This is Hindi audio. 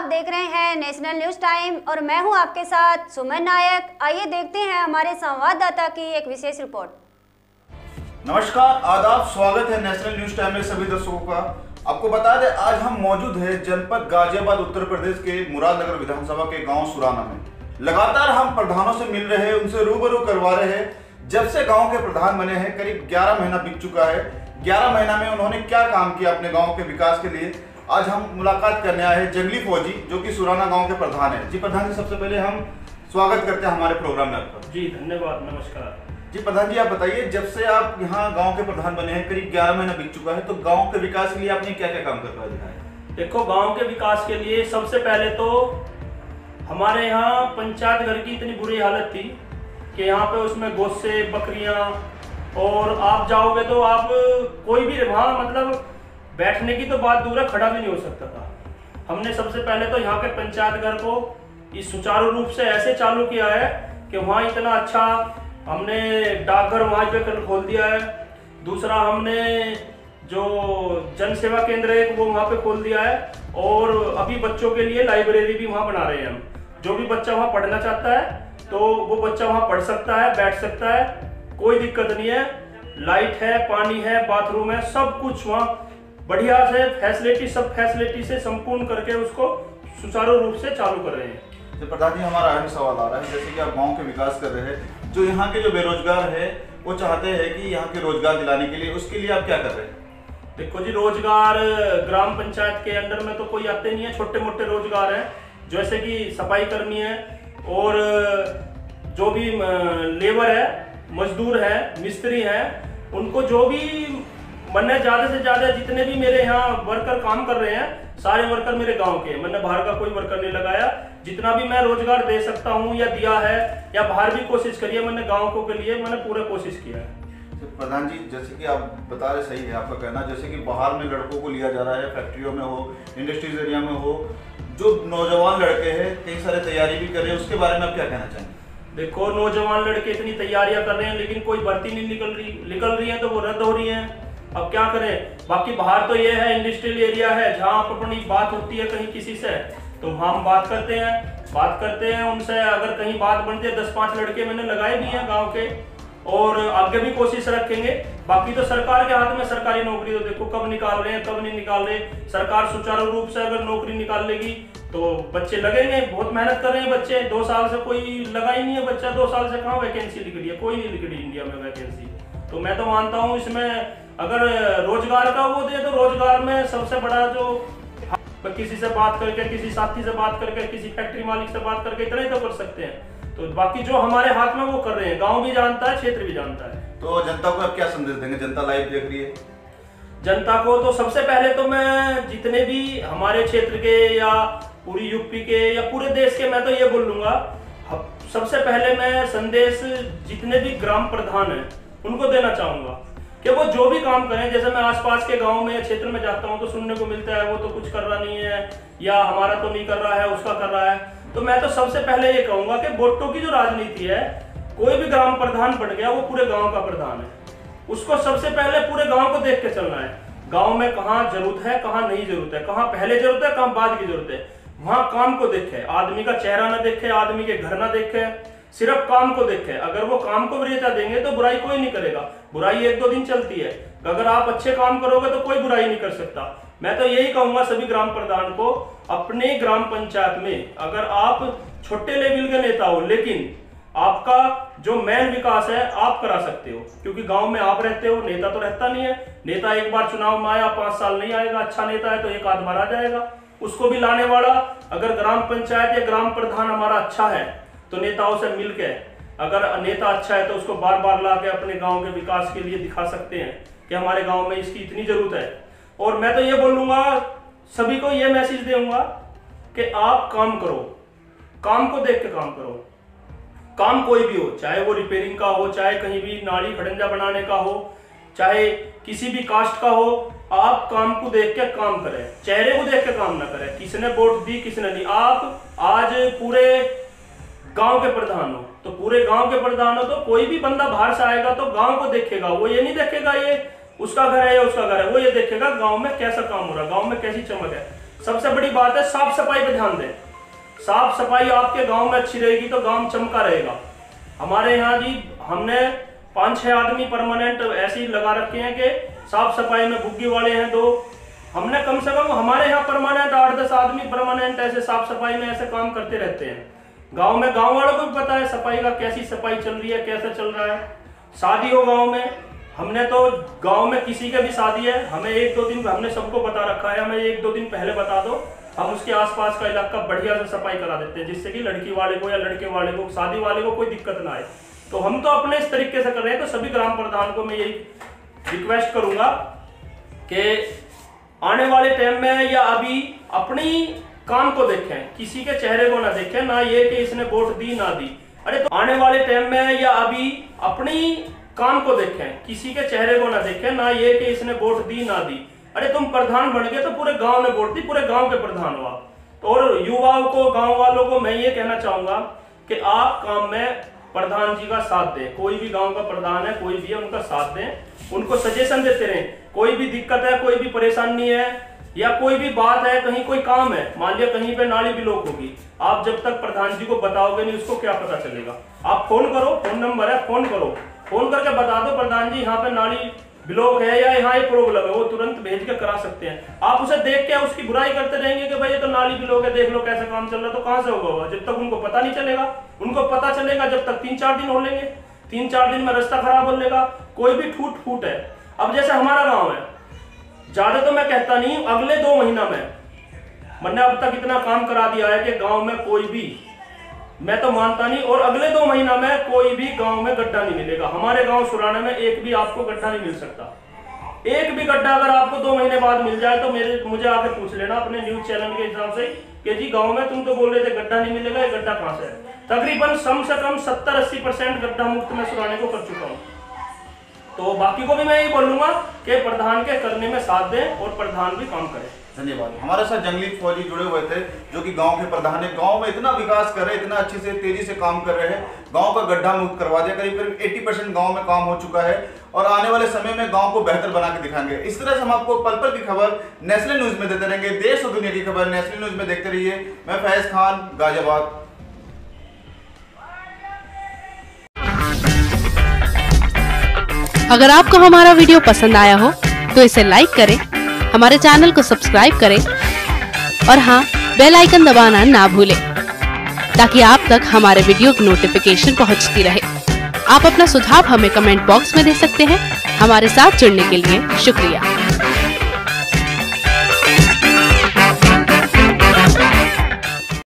आप देख रहे हैं नेशनल न्यूज टाइम और मैं हूं आपके साथ सुमन नायक। आइए देखते हैं हमारे संवाददाता की एक विशेष रिपोर्ट। नमस्कार, आदाब, स्वागत है नेशनल न्यूज टाइम में सभी दर्शकों का। आपको बता दें, आज हम मौजूद हैं जनपद गाजियाबाद उत्तर प्रदेश के मुरादनगर विधानसभा के गांव सुराना में। लगातार हम प्रधानों से मिल रहे हैं, उनसे रूबरू करवा रहे हैं। जब से गांव के प्रधान बने हैं करीब 11 महीना बीत चुका है। 11 महीना में उन्होंने क्या काम किया अपने गांव के विकास के लिए, आज हम मुलाकात करने आए हैं जंगली फौजी जो कि सुराना गांव के प्रधान है। जी प्रधान जी, सबसे पहले हम स्वागत करते हैं हमारे प्रोग्राम में आपका। जी धन्यवाद, नमस्कार। जी प्रधान जी, आप बताइए, जब से आप यहाँ गांव के प्रधान बने हैं करीब 11 महीना बीत चुका है, तो गांव के विकास के लिए आपने क्या क्या काम कर पाया दिखाया? देखो, गांव के विकास के लिए सबसे पहले तो हमारे यहाँ पंचायत घर की इतनी बुरी हालत थी कि यहाँ पे उसमें गोश्ते, बकरियां, और आप जाओगे तो आप कोई भी वहाँ मतलब बैठने की तो बात दूर है, खड़ा भी नहीं हो सकता था। हमने सबसे पहले तो यहाँ के पंचायत घर को इस सुचारू रूप से ऐसे चालू किया है कि वहाँ इतना अच्छा हमने डाकघर वहाँ पे कल खोल दिया है। दूसरा, हमने जो जन सेवा केंद्र है वो वहाँ पे खोल दिया है, और अभी बच्चों के लिए लाइब्रेरी भी वहाँ बना रहे हैं हम। जो भी बच्चा वहाँ पढ़ना चाहता है तो वो बच्चा वहाँ पढ़ सकता है, बैठ सकता है, कोई दिक्कत नहीं है। लाइट है, पानी है, बाथरूम है, सब कुछ वहाँ बढ़िया से फैसिलिटी, सब फैसिलिटी से संपूर्ण करके उसको सुचारू रूप से चालू कर रहे हैं। तो प्रधान जी, हमारा अहम सवाल आ रहा है, जैसे कि आप गांव के विकास कर रहे हैं, जो यहाँ के जो बेरोजगार है वो चाहते हैं कि यहाँ के रोजगार दिलाने के लिए, उसके लिए आप क्या कर रहे हैं? देखो जी, रोजगार ग्राम पंचायत के अंडर में तो कोई आते नहीं है। छोटे मोटे रोजगार हैं, जैसे कि सफाई कर्मी है, और जो भी लेबर है, मजदूर है, मिस्त्री है, उनको जो भी मैंने ज्यादा से ज्यादा जितने भी मेरे यहाँ वर्कर काम कर रहे हैं, सारे वर्कर मेरे गांव के, मैंने बाहर का कोई वर्कर नहीं लगाया। जितना भी मैं रोजगार दे सकता हूँ या दिया है या बाहर भी कोशिश करी है, मैंने गाँव को के लिए मैंने पूरा कोशिश किया है। तो प्रधान जी, जैसे कि आप बता रहे, सही है आपका कहना, जैसे कि बाहर में लड़कों को लिया जा रहा है, फैक्ट्रियों में हो, इंडस्ट्रीज एरिया में हो, जो नौजवान लड़के हैं कई सारे तैयारी भी कर रहे हैं, उसके बारे में आप क्या कहना चाहेंगे? देखो, नौजवान लड़के इतनी तैयारियां कर रहे हैं लेकिन कोई भर्ती नहीं निकल रही है, तो वो रद्द हो रही है। अब क्या करें? बाकी बाहर तो ये है, इंडस्ट्रियल एरिया है, जहाँ आप अपनी बात होती है कहीं किसी से तो हम बात करते हैं उनसे। अगर कहीं बात बनती है, 10-5 लड़के मैंने लगाए भी हैं गांव के, और आगे भी कोशिश रखेंगे। बाकी तो सरकार के हाथ में सरकारी नौकरी, तो देखो कब निकाल रहे हैं, कब नहीं निकाल रहे। सरकार सुचारू रूप से अगर नौकरी निकाल लेगी तो बच्चे लगेंगे। बहुत मेहनत कर रहे हैं बच्चे, 2 साल से कोई लगा ही नहीं है बच्चा। 2 साल से कहाँ वैकेंसी निकली है? कोई नहीं निकली इंडिया में वैकेंसी। तो मैं तो मानता हूँ इसमें अगर रोजगार का वो दे तो रोजगार में सबसे बड़ा जो किसी से बात करके, किसी साथी से बात करके, किसी फैक्ट्री मालिक से बात करके इतना ही तो कर सकते हैं। तो बाकी जो हमारे हाथ में वो कर रहे हैं, गांव भी जानता है, क्षेत्र भी जानता है। तो जनता को आप क्या संदेश देंगे? जनता लाइव देख रही है। जनता को तो सबसे पहले तो मैं जितने भी हमारे क्षेत्र के या पूरी यूपी के या पूरे देश के, मैं तो ये बोलूंगा, सबसे पहले मैं संदेश जितने भी ग्राम प्रधान हैं उनको देना चाहूंगा कि वो जो भी काम करें। जैसे मैं आसपास के गांव में या क्षेत्र में जाता हूं तो सुनने को मिलता है वो तो कुछ कर रहा नहीं है, या हमारा तो नहीं कर रहा है, उसका कर रहा है। तो मैं तो सबसे पहले ये कहूंगा कि वोटों की जो राजनीति है, कोई भी ग्राम प्रधान बन गया वो पूरे गांव का प्रधान है। उसको सबसे पहले पूरे गांव को देख के चलना है। गांव में कहाँ जरूरत है, कहाँ नहीं जरूरत है, कहाँ पहले जरूरत है, कहाँ बाद की जरूरत है, वहां काम को देखे। आदमी का चेहरा ना देखे, आदमी के घर ना देखे, सिर्फ काम को देखे। अगर वो काम को वरीयता देंगे तो बुराई कोई नहीं करेगा। बुराई 1-2 दिन चलती है, अगर आप अच्छे काम करोगे तो कोई बुराई नहीं कर सकता। मैं तो यही कहूंगा सभी ग्राम प्रधान को, अपने ग्राम पंचायत में अगर आप छोटे लेवल के नेता हो, लेकिन आपका जो मेन विकास है आप करा सकते हो, क्योंकि गांव में आप रहते हो, नेता तो रहता नहीं है। नेता एक बार चुनाव में आया, 5 साल नहीं आएगा। अच्छा नेता है तो 1 आध बार आ जाएगा। उसको भी लाने वाला अगर ग्राम पंचायत या ग्राम प्रधान हमारा अच्छा है तो नेताओं से मिलके, अगर नेता अच्छा है तो उसको बार बार ला के अपने गांव के विकास के लिए दिखा सकते हैं कि हमारे गांव में इसकी इतनी जरूरत है। और मैं तो ये बोलूंगा, सभी को ये मैसेज दूंगा कि आप काम करो, काम को देख के काम करो। काम कोई भी हो, चाहे वो रिपेयरिंग का हो, चाहे कहीं भी नाली खड़ंजा बनाने का हो, चाहे किसी भी कास्ट का हो, आप काम को देख के काम करें, चेहरे को देख के काम ना करें। किसने वोट दी, किसने नहीं। आप आज पूरे गांव के प्रधान हो तो पूरे गांव के प्रधान हो तो कोई भी बंदा बाहर से आएगा तो गांव को देखेगा। वो ये नहीं देखेगा ये उसका घर है या उसका घर है, वो ये देखेगा गांव में कैसा काम हो रहा है, गांव में कैसी चमक है। सबसे बड़ी बात है साफ सफाई पे ध्यान दें। साफ सफाई आपके गांव में अच्छी रहेगी तो गांव चमका रहेगा। हमारे यहाँ जी हमने 5-6 आदमी परमानेंट ऐसे ही लगा रखे हैं कि साफ सफाई में बुग्गी वाले हैं 2। हमने कम से कम हमारे यहाँ परमानेंट 8-10 आदमी परमानेंट ऐसे साफ सफाई में ऐसे काम करते रहते हैं। गांव में गांव वालों को भी पता है सफाई का, कैसी सफाई चल रही है, कैसा चल रहा है। शादी हो गांव में, हमने तो गांव में किसी के भी शादी है, हमें 1-2 दिन हमने सबको बता रखा है, हमें 1-2 दिन पहले बता दो, हम उसके आसपास का इलाका बढ़िया से सफाई करा देते हैं, जिससे कि लड़की वाले को या लड़के वाले को, शादी वाले को कोई दिक्कत ना आए। तो हम तो अपने इस तरीके से कर रहे हैं। तो सभी ग्राम प्रधान को मैं यही रिक्वेस्ट करूंगा कि आने वाले टाइम में या अभी अपनी काम को देखें, किसी के चेहरे को ना देखें, ना ये कि इसने वोट दी ना दी। अरे तो आने वाले टाइम में या अभी अपनी काम को देखें, किसी के चेहरे को ना देखें, ना ये कि इसने वोट दी ना दी। अरे तुम प्रधान बन गए तो पूरे गांव ने वोट दी, पूरे गांव के प्रधान हुआ। तो और युवाओं को, गांव वालों को मैं ये कहना चाहूंगा कि आप काम में प्रधान जी का साथ दें। कोई भी गांव का प्रधान है, कोई भी है, उनका साथ दें, उनको सजेशन देते रहें। कोई भी दिक्कत है, कोई भी परेशानी है या कोई भी बात है, कहीं कोई काम है, मान लिया कहीं पे नाली ब्लॉक होगी, आप जब तक प्रधान जी को बताओगे नहीं उसको क्या पता चलेगा। आप फोन करो, फोन नंबर है, फोन करो, फोन करके बता दो प्रधान जी यहाँ पे नाली ब्लॉक है या यहाँ ये प्रॉब्लम है, वो तुरंत भेज के करा सकते हैं। आप उसे देख के उसकी बुराई करते रहेंगे कि भाई ये तो नाली ब्लॉक है, देख लो कैसे काम चल रहा है, तो कहां से होगा? जब तक उनको पता नहीं चलेगा। उनको पता चलेगा जब तक 3-4 दिन हो लेंगे, 3-4 दिन में रास्ता खराब हो लेगा, कोई भी फूट है। अब जैसे हमारा गाँव है, ज्यादा तो मैं कहता नहीं, अगले 2 महीना में मैंने अब तक इतना काम करा दिया है कि गांव में कोई भी, मैं तो मानता नहीं, और अगले 2 महीना में कोई भी गांव में गड्ढा नहीं मिलेगा। हमारे गांव सुराना में एक भी आपको गड्ढा नहीं मिल सकता। एक भी गड्ढा अगर आपको 2 महीने बाद मिल जाए तो मुझे आके पूछ लेना अपने न्यूज चैनल के हिसाब से कि जी गांव में तुम तो बोल रहे थे गड्ढा नहीं मिलेगा, ये गड्ढा कहां से है? तकरीबन कम से कम 70-80% गड्ढा मुक्त में सुराने को कर चुका हूँ। तो बाकी को भी मैं यही बोलूंगा कि प्रधान के करने में साथ दें और प्रधान भी काम करें। धन्यवाद। हमारे साथ जंगली फौजी जुड़े हुए थे जो कि गांव के प्रधान है, गांव में इतना विकास कर रहे हैं, इतना अच्छे से तेजी से काम कर रहे हैं, गांव का गड्ढा मुक्त करवा दिया, करीब 80% गांव में काम हो चुका है और आने वाले समय में गांव को बेहतर बना के दिखाएंगे। इस तरह से हम आपको पल पल की खबर नेशनल न्यूज में देते रहेंगे। देश और दुनिया की खबर नेशनल न्यूज में देखते रहिए। मैं फैज खान, गाजियाबाद। अगर आपको हमारा वीडियो पसंद आया हो तो इसे लाइक करें, हमारे चैनल को सब्सक्राइब करें और हाँ, बेल आइकन दबाना ना भूलें ताकि आप तक हमारे वीडियो की नोटिफिकेशन पहुंचती रहे। आप अपना सुझाव हमें कमेंट बॉक्स में दे सकते हैं। हमारे साथ जुड़ने के लिए शुक्रिया।